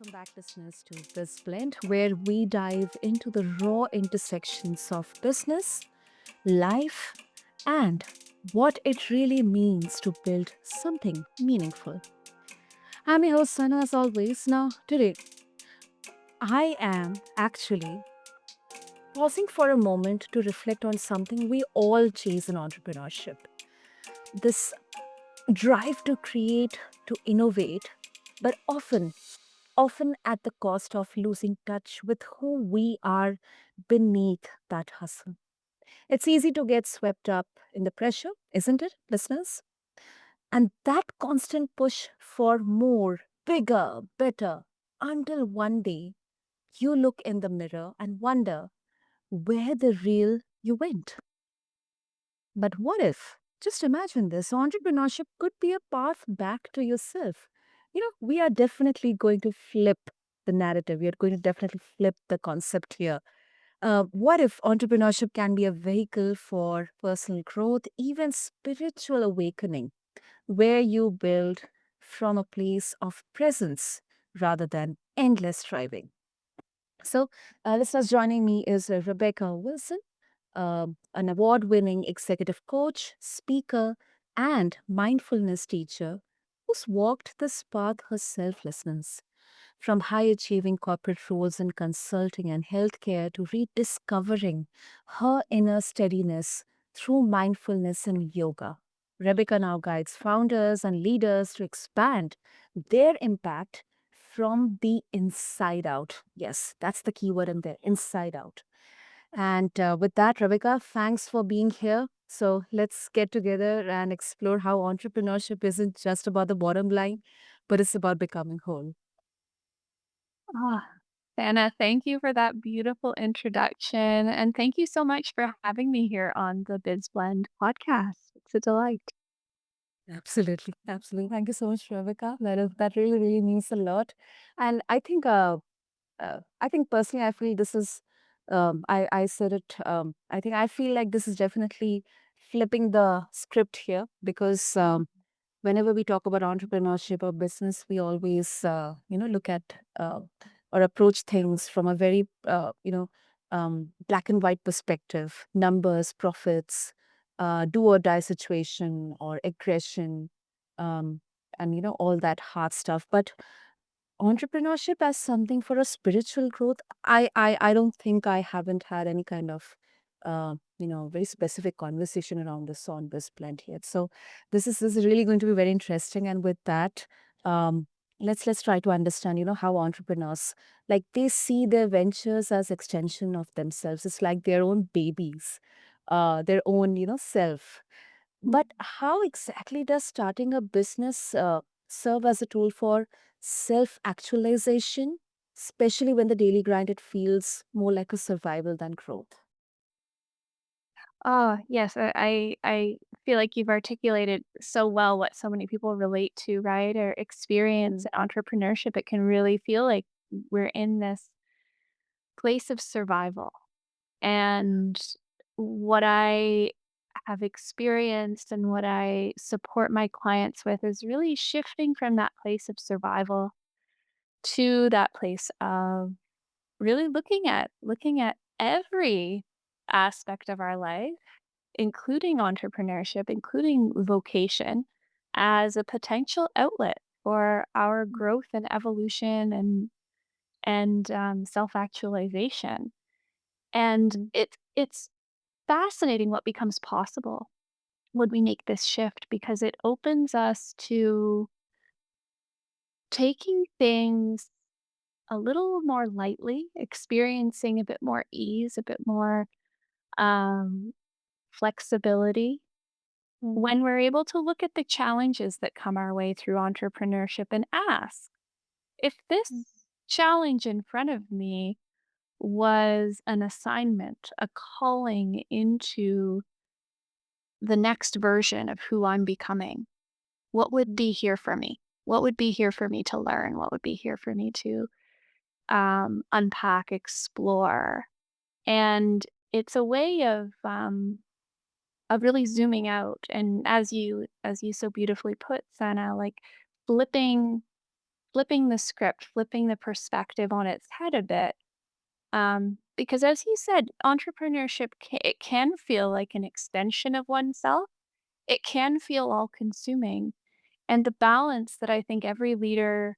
welcome back, listeners, to BizBlend, where we dive into the raw intersections of business, life, and what it really means to build something meaningful. I'm your host, Sana, as always. Now, today, I am actually pausing for a moment to reflect on something we all chase in entrepreneurship: this drive to create, to innovate, but often at the cost of losing touch with who we are beneath that hustle. It's easy to get swept up in the pressure, isn't it, listeners? And that constant push for more, bigger, better, until one day you look in the mirror and wonder where the real you went. But what if, just imagine this, entrepreneurship could be a path back to yourself? We are definitely going to flip the narrative. We are going to definitely flip the concept here. What if entrepreneurship can be a vehicle for personal growth, even spiritual awakening, where you build from a place of presence rather than endless striving? So, listeners, joining me is Rebecca Wilson, an award winning executive coach, speaker, and mindfulness teacher who's walked this path herself, listeners. From high achieving corporate roles in consulting and healthcare to rediscovering her inner steadiness through mindfulness and yoga. Rebecca now guides founders and leaders to expand their impact from the inside out. Yes, that's the key word in there, inside out. And with that, Rebecca, thanks for being here. So let's get together and explore how entrepreneurship isn't just about the bottom line, but it's about becoming whole. Ah, Anna, thank you for that beautiful introduction. And thank you so much for having me here on the BizBlend podcast. It's a delight. Absolutely, absolutely. Thank you so much, Rebecca. That really, really means a lot. And I think personally, I feel this is, I said it, I think I feel like this is definitely flipping the script here because whenever we talk about entrepreneurship or business, we always, look at or approach things from a very, black and white perspective: numbers, profits, do or die situation or aggression, um, and, all that hard stuff. But entrepreneurship as something for a spiritual growth, I don't think I haven't had any kind of very specific conversation around this on this plant yet. So this is really going to be very interesting. And with that, let's try to understand, how entrepreneurs, like, they see their ventures as extension of themselves. It's like their own babies, their own, self. But how exactly does starting a business serve as a tool for self actualization, especially when the daily grind it feels more like a survival than growth? Oh, yes. I feel like you've articulated so well what so many people relate to, right? Or experience Mm, in entrepreneurship. It can really feel like we're in this place of survival. And what I have experienced and what I support my clients with is really shifting from that place of survival to that place of really looking at every aspect of our life, including entrepreneurship, including vocation, as a potential outlet for our growth and evolution and self-actualization. And mm, it's fascinating what becomes possible when we make this shift because it opens us to taking things a little more lightly, experiencing a bit more ease, a bit more um, flexibility mm, when we're able to look at the challenges that come our way through entrepreneurship and ask if this mm, challenge in front of me was an assignment, a calling into the next version of who I'm becoming. What would mm, be here for me? What would be here for me to learn? What would be here for me to unpack, explore? And it's a way of really zooming out. And as you so beautifully put, Sana, like flipping flipping the script, flipping the perspective on its head a bit. Because as you said, entrepreneurship it can feel like an extension of oneself. It can feel all consuming. And the balance that I think every leader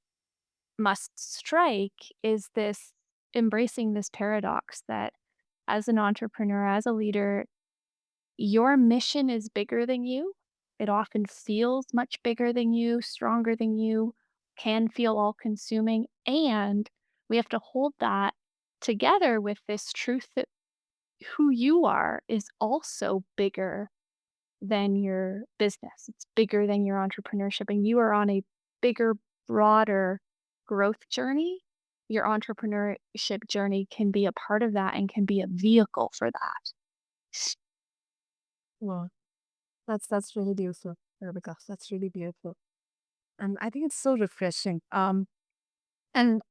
must strike is this embracing this paradox that as an entrepreneur, as a leader, your mission is bigger than you. It often feels much bigger than you, stronger than you, can feel all consuming. And we have to hold that together with this truth that who you are is also bigger than your business. It's bigger than your entrepreneurship, and you are on a bigger, broader growth journey. Your entrepreneurship journey can be a part of that and can be a vehicle for that. Wow, that's really beautiful, Rebecca. That's really beautiful, and I think it's so refreshing. And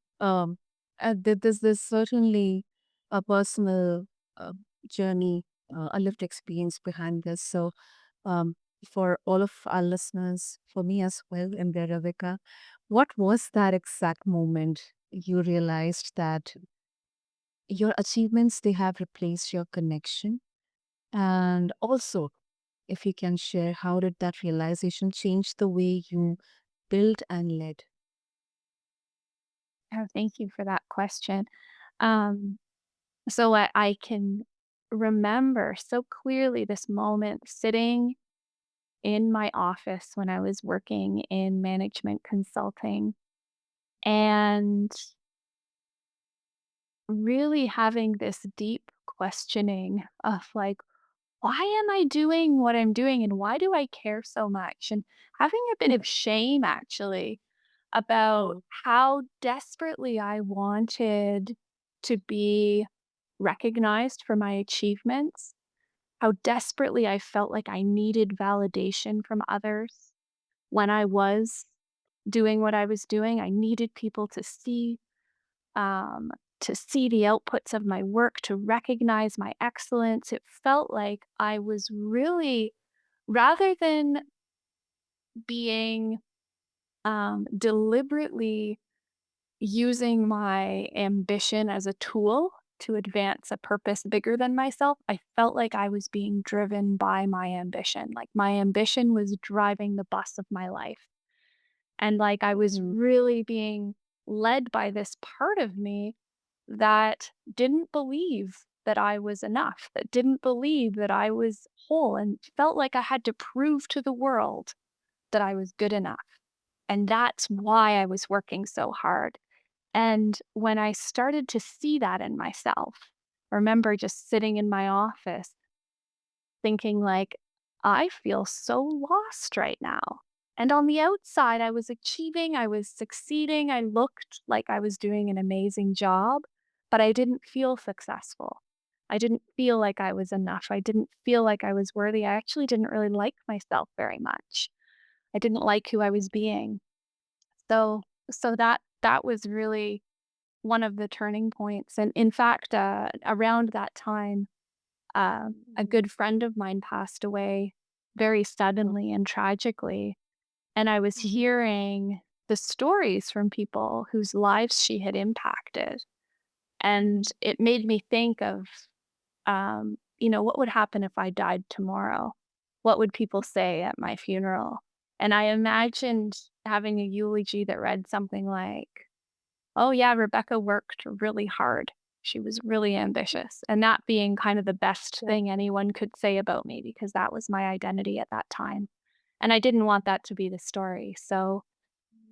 there's certainly a personal uh, journey, a lived experience behind this. So, um, for all of our listeners, for me as well, and there, Rebecca, what was that exact moment you realized that your achievements they have replaced your connection? And also, if you can share, how did that realization change the way you built and led? Oh, thank you for that question. Um, so I can remember so clearly this moment sitting in my office when I was working in management consulting and really having this deep questioning of like, why am I doing what I'm doing and why do I care so much? And having a bit of shame actually about Oh, how desperately I wanted to be recognized for my achievements, how desperately I felt like I needed validation from others when I was doing what I was doing. I needed people um, to see the outputs of my work, to recognize my excellence. It felt like I was really, rather than being deliberately using my ambition as a tool to advance a purpose bigger than myself, I felt like I was being driven by my ambition. Like my ambition was driving the bus of my life. And like I was mm, really being led by this part of me that didn't believe that I was enough, that didn't believe that I was whole, and felt like I had to prove to the world that I was good enough. And that's why I was working so hard. And when I started to see that in myself, I remember just sitting in my office thinking like, I feel so lost right now. And on the outside, I was achieving, I was succeeding, I looked like I was doing an amazing job, but I didn't feel successful. I didn't feel like I was enough. I didn't feel like I was worthy. I actually didn't really like myself very much. I didn't like who I was being. So so that was really one of the turning points. And in fact, around that time, a good friend of mine passed away very oh, suddenly and tragically. And I was mhm. hearing the stories from people whose lives she had impacted. And it made me think of, what would happen if I died tomorrow? What would people say at my funeral? And I imagined having a eulogy that read something like, oh, yeah, Rebecca worked really hard. She was really ambitious, and that being kind of the best Yeah. thing anyone could say about me because that was my identity at that time, and I didn't want that to be the story, so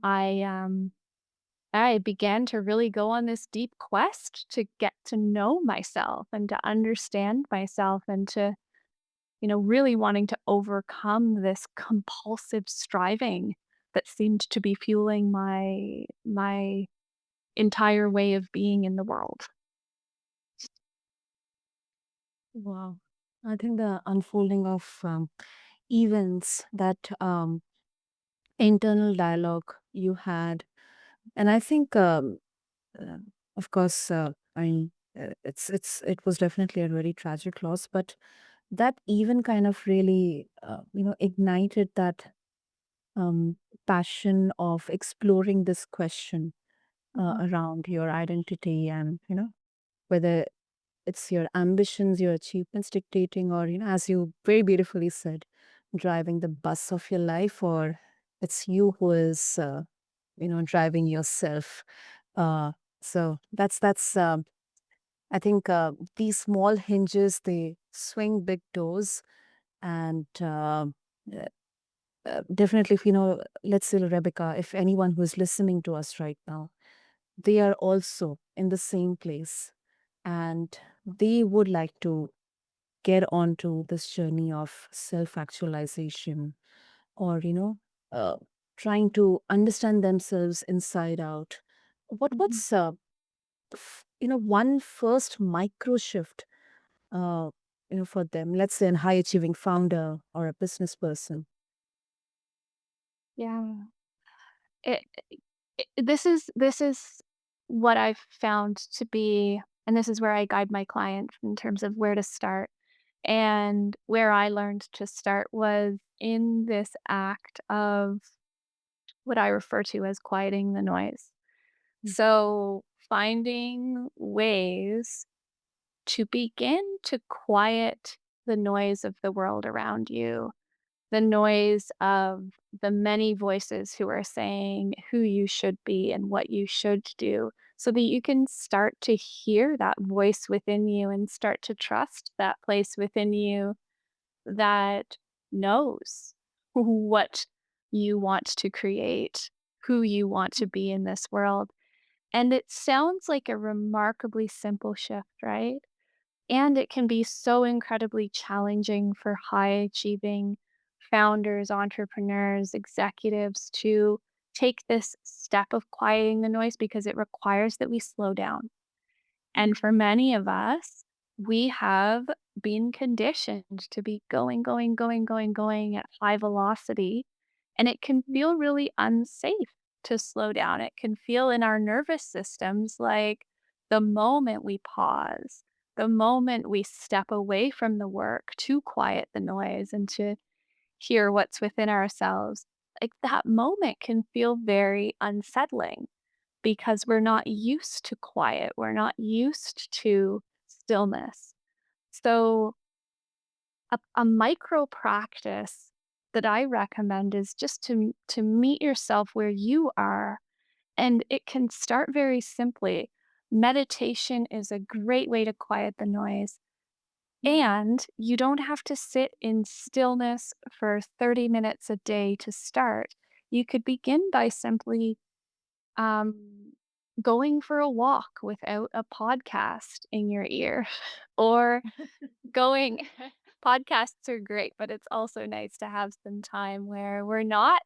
I, um, I began to really go on this deep quest to get to know myself and to understand myself and to, really wanting to overcome this compulsive striving that seemed to be fueling my entire way of being in the world. Wow. I think the unfolding of events, that internal dialogue you had, and I think, uh, of course, I mean, it was definitely a very tragic loss, but that even kind of really, ignited that um, passion of exploring this question Mhm. around your identity and, whether it's your ambitions, your achievements dictating, or, as you very beautifully said, driving the bus of your life, or it's you who is, driving yourself. Uh, so that's I think these small hinges, they swing big doors. And uh, definitely, if let's say, Rebecca, if anyone who is listening to us right now, they are also in the same place and they would like to get onto this journey of self actualization, or, uh, trying to understand themselves inside out. Mhm. What's, one first micro shift, uh, for them, let's say, an high achieving founder or a business person? Yeah. It this is what I've found to be, and this is where I guide my client in terms of where to start. And where I learned to start was in this act of what I refer to as quieting the noise. So, finding ways to begin to quiet the noise of the world around you, the noise of the many voices who are saying who you should be and what you should do, so that you can start to hear that voice within you and start to trust that place within you that knows what you want to create, who you want to be in this world. And it sounds like a remarkably simple shift, right? And it can be so incredibly challenging for high achieving founders, entrepreneurs, executives to take this step of quieting the noise because it requires that we slow down. And for many of us, we have been conditioned to be going, going, going, going, going at high velocity. And it can feel really unsafe to slow down. It can feel in our nervous systems like the moment we pause, the moment we step away from the work to quiet the noise and to hear what's within ourselves, like that moment can feel very unsettling because we're not used to quiet. We're not used to stillness. So, a micro practice that I recommend is just to meet yourself where you are, and it can start very simply. Meditation is a great way to quiet the noise, and you don't have to sit in stillness for 30 minutes a day to start. You could begin by simply um, going for a walk without a podcast in your ear, or going podcasts are great, but it's also nice to have some time where we're not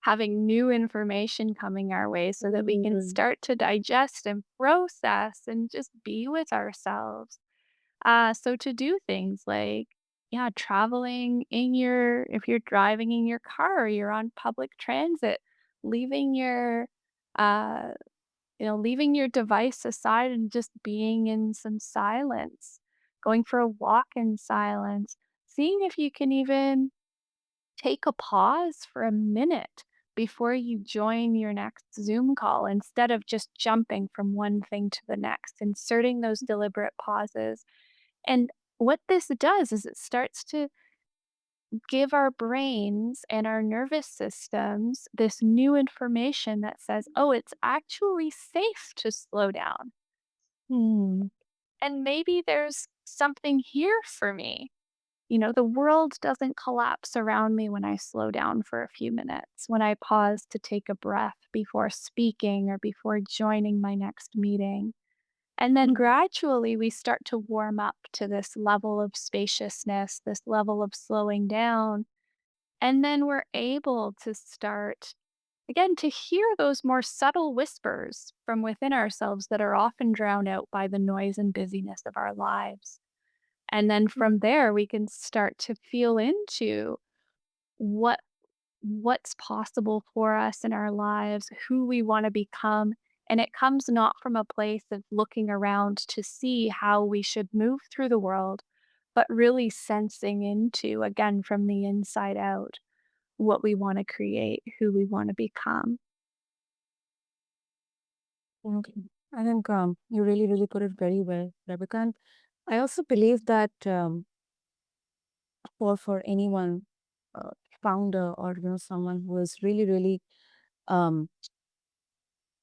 having new information coming our way so that we can Mhm. start to digest and process and just be with ourselves. So to do things like, yeah, traveling in your, if you're driving in your car or you're on public transit, leaving your, uh, leaving your device aside and just being in some silence, going for a walk in silence, seeing if you can even take a pause for a minute before you join your next Zoom call instead of just jumping from one thing to the next, inserting those deliberate pauses. And what this does is it starts to give our brains and our nervous systems this new information that says, oh, it's actually safe to slow down. Hmm. And maybe there's something here for me. The world doesn't collapse around me when I slow down for a few minutes, when I pause to take a breath before speaking or before joining my next meeting. And then gradually we start to warm up to this level of spaciousness, this level of slowing down. And then we're able to start again to hear those more subtle whispers from within ourselves that are often drowned out by the noise and busyness of our lives. And then from there, we can start to feel into what what's possible for us in our lives, who we want to become. And it comes not from a place of looking around to see how we should move through the world, but really sensing into, again, from the inside out, what we want to create, who we want to become. Okay. I think you really, really put it very well, Rebecca. And I also believe that for anyone, uh, founder or someone who is really, really um,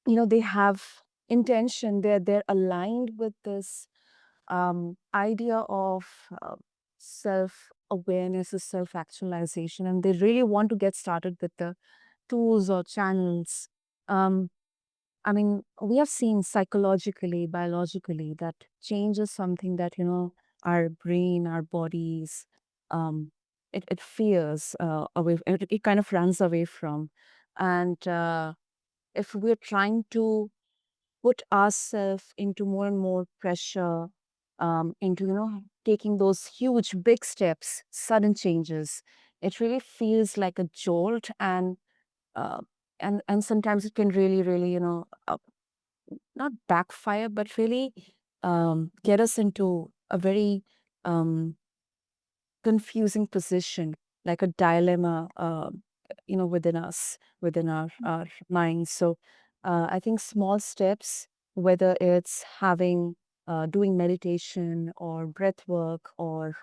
they have intention. They're aligned with this idea of uh, self awareness, or self actualization, and they really want to get started with the tools or channels. Um, I mean, we have seen psychologically, biologically, that change is something that, our brain, our bodies, um, it fears away, it kind of runs away from. And if we're trying to put ourselves into more and more pressure, into, taking those huge, big steps, sudden changes, it really feels like a jolt. Uh, and sometimes it can really, really, not backfire, but really get us into a very um, confusing position, like a dilemma, within us, within our minds. So I think small steps, whether it's doing meditation or breath work, or,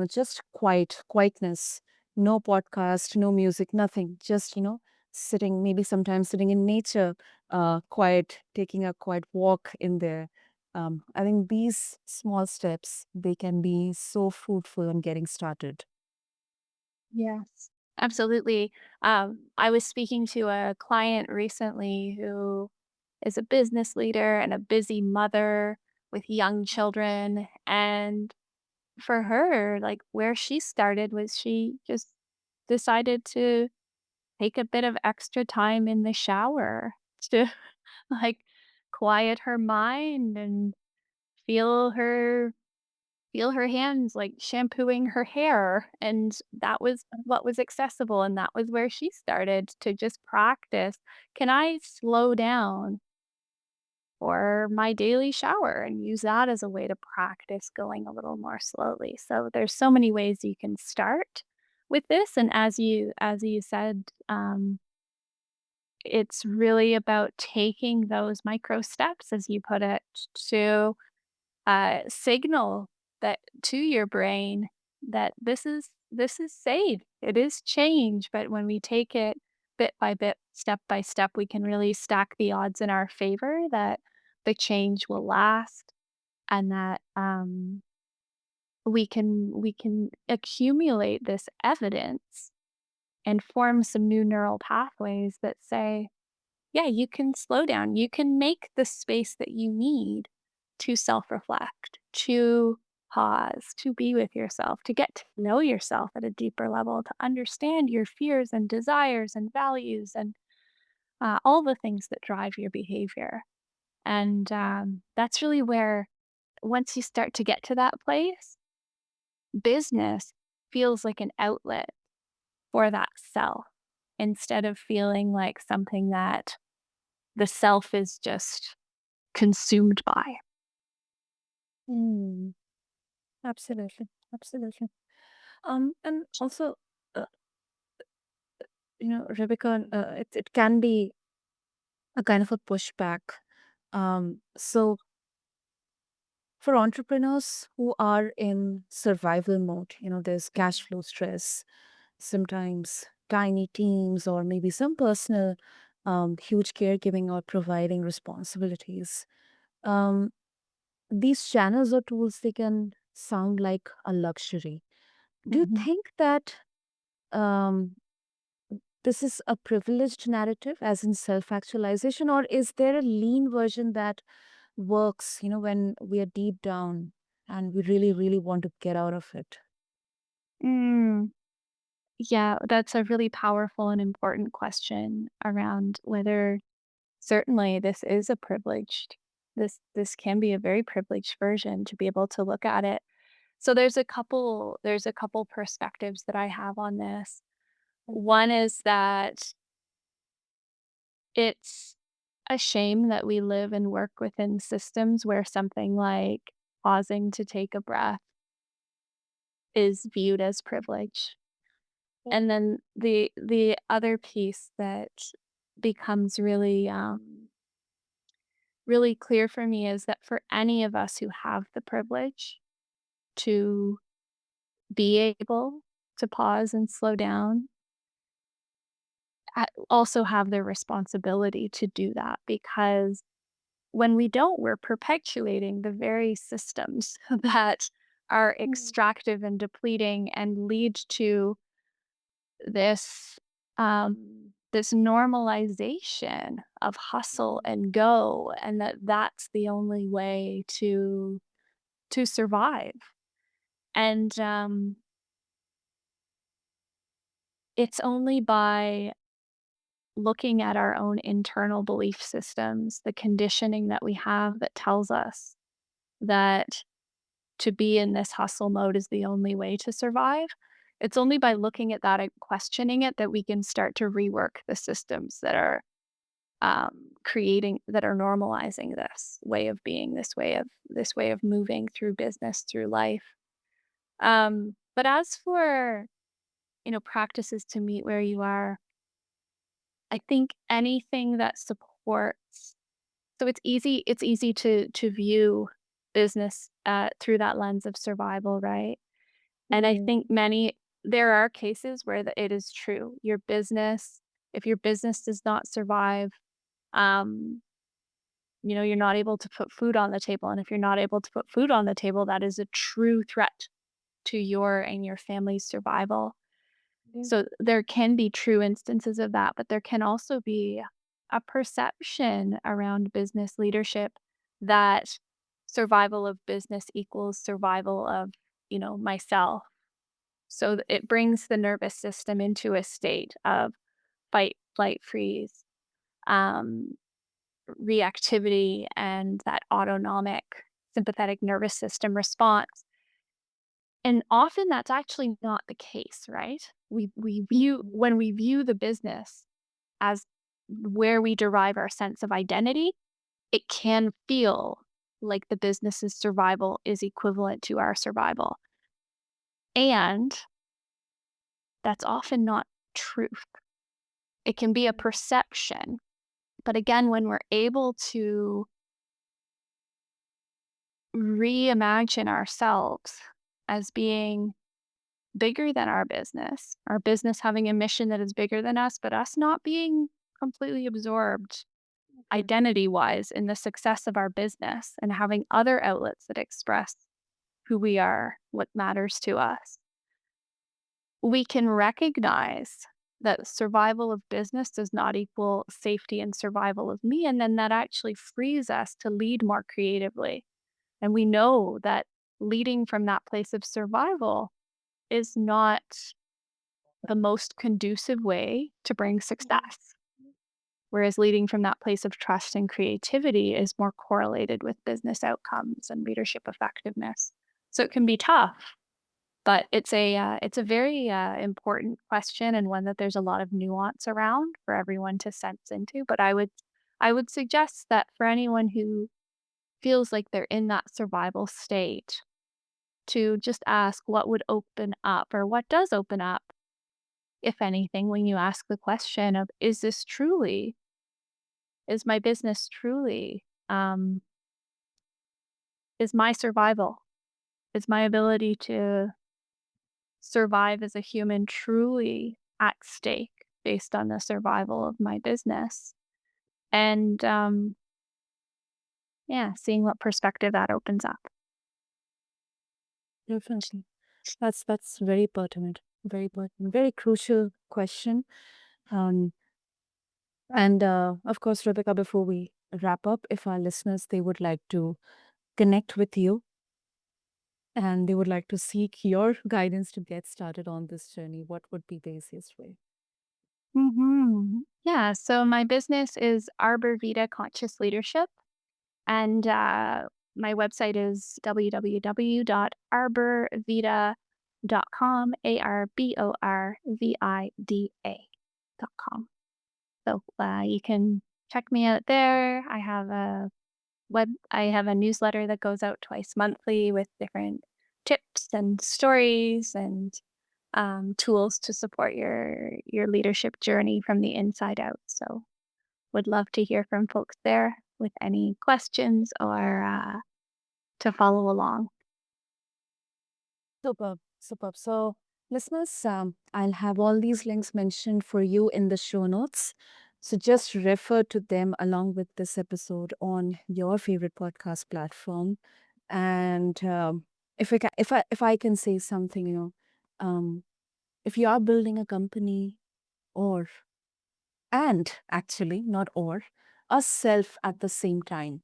just quietness, no podcast, no music, nothing, just, sitting, maybe sometimes sitting in nature, quiet, taking a quiet walk in there. I think these small steps, they can be so fruitful in getting started. Yes, absolutely. I was speaking to a client recently who is a business leader and a busy mother with young children. And for her, like where she started was she just decided to take a bit of extra time in the shower to like quiet her mind and feel her feel her hands, like, shampooing her hair, and that was what was accessible, and that was where she started to just practice, "Can I slow down for my daily shower?" And use that as a way to practice going a little more slowly. So there's so many ways you can start with this, and as you said, it's really about taking those micro steps, as you put it, to signal that to your brain that this is safe. It is change, but when we take it bit by bit, step by step, we can really stack the odds in our favor that the change will last and that we can accumulate this evidence and form some new neural pathways that say yeah, you can slow down. You can make the space that you need to self reflect, to pause, to be with yourself, to get to know yourself at a deeper level, to understand your fears and desires and values and all the things that drive your behavior. And that's really where, once you start to get to that place, business feels like an outlet for that self instead of feeling like something that the self is just consumed by. Mm, absolutely, absolutely. And also, uh, Rebecca, it can be a kind of a pushback. So for entrepreneurs who are in survival mode, there's cash flow stress, sometimes tiny teams, or maybe some personal, huge caregiving or providing responsibilities. Um, these channels or tools, they can sound like a luxury. Do you Mhm. think that um, this is a privileged narrative, as in self actualization, or is there a lean version that works, when we are deep down and we really, really want to get out of it? Mm, yeah, that's a really powerful and important question around whether certainly this is a privileged this can be a very privileged version to be able to look at it. So there's a couple perspectives that I have on this. One is that it's a shame that we live and work within systems where something like pausing to take a breath is viewed as privilege. And then the other piece that becomes really clear for me is that for any of us who have the privilege to be able to pause and slow down, also have the responsibility to do that, because when we don't, we're perpetuating the very systems that are Mm, extractive and depleting and lead to this this normalization of hustle mm, and go, and that's the only way to survive. And it's only by looking at our own internal belief systems, the conditioning that we have that tells us that to be in this hustle mode is the only way to survive. It's only by looking at that and questioning it that we can start to rework the systems that are creating, that are normalizing this way of being, this way of moving through business, through life. But as for practices to meet where you are, I think anything that supports. So it's easy to view business through that lens of survival, right? And I mm, think there are cases where it is true. If your business does not survive, um, you're not able to put food on the table. And if you're not able to put food on the table, that is a true threat to your and your family's survival. yeah, So there can be true instances of that, but there can also be a perception around business leadership that survival of business equals survival of, myself. So it brings the nervous system into a state of fight, flight, freeze, um, reactivity, and that autonomic sympathetic nervous system response. And often that's actually not the case, right? mm, When we view the business as where we derive our sense of identity, it can feel like the business's survival is equivalent to our survival. And that's often not truth. It can be a perception. But again, when we're able to reimagine ourselves as being bigger than our business having a mission that is bigger than us, but us not being completely absorbed mm, identity wise in the success of our business and having other outlets that express who we are, what matters to us, we can recognize that survival of business does not equal safety and survival of me. And then that actually frees us to lead more creatively. And we know that leading from that place of survival is not the most conducive way to bring mm, success. Whereas leading from that place of trust and creativity is more correlated with business outcomes and leadership effectiveness. So it can be tough, but it's a very important question, and one that there's a lot of nuance around for everyone to sense into. But I would suggest that for anyone who feels like they're in that survival state, to just ask what would open up, or what does open up, if anything, when you ask the question of, is my business truly, is my survival, is my ability to survive as a human truly at stake based on the survival of my business? And yeah, seeing what perspective that opens up. definitely. That's very pertinent, very crucial question. Um, and of course, Rebecca, before we wrap up, if our listeners they would like to connect with you and they would like to seek your guidance to get started on this journey, what would be the easiest way? Yeah, so my business is Arborvida Conscious Leadership. And my website is www.arborvida.com, ARBORVIDA.com. So you can check me out there. I have a newsletter that goes out twice monthly with different tips and stories and tools to support your leadership journey from the inside out. So would love to hear from folks there with any questions or to follow along. Superb, superb. So, listeners, I'll have all these links mentioned for you in the show notes. So, just refer to them along with this episode on your favorite podcast platform. And if I can say something, um, if you are building a company, or and actually not or a self at the same time,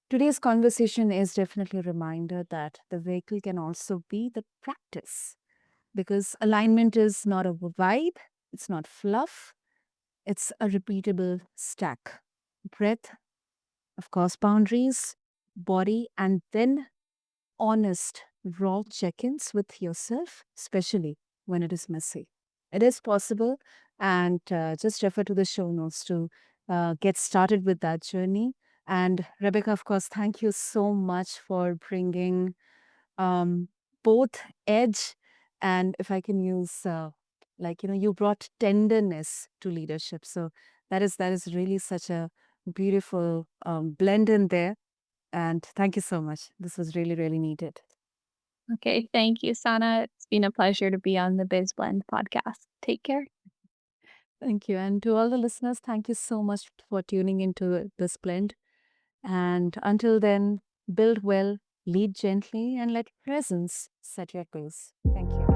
today's conversation is definitely a reminder that the vehicle can also be the practice, because alignment is not a vibe, it's not fluff, it's a repeatable stack. Breath, of course, boundaries, body, and then honest, raw check ins with yourself, especially when it is messy. It is possible, and just refer to the show notes to get started with that journey. And Rebecca, of course, thank you so much for bringing um, both edge and, if I can use, you brought tenderness to leadership. So that is really such a beautiful blend in there. And thank you so much. This was really, really needed. Okay, thank you, Sana. It's been a pleasure to be on the BizBlend podcast. Take care. Thank you. And to all the listeners, thank you so much for tuning into this blend. And until then, build well, lead gently, and let presence set your pace. Thank you.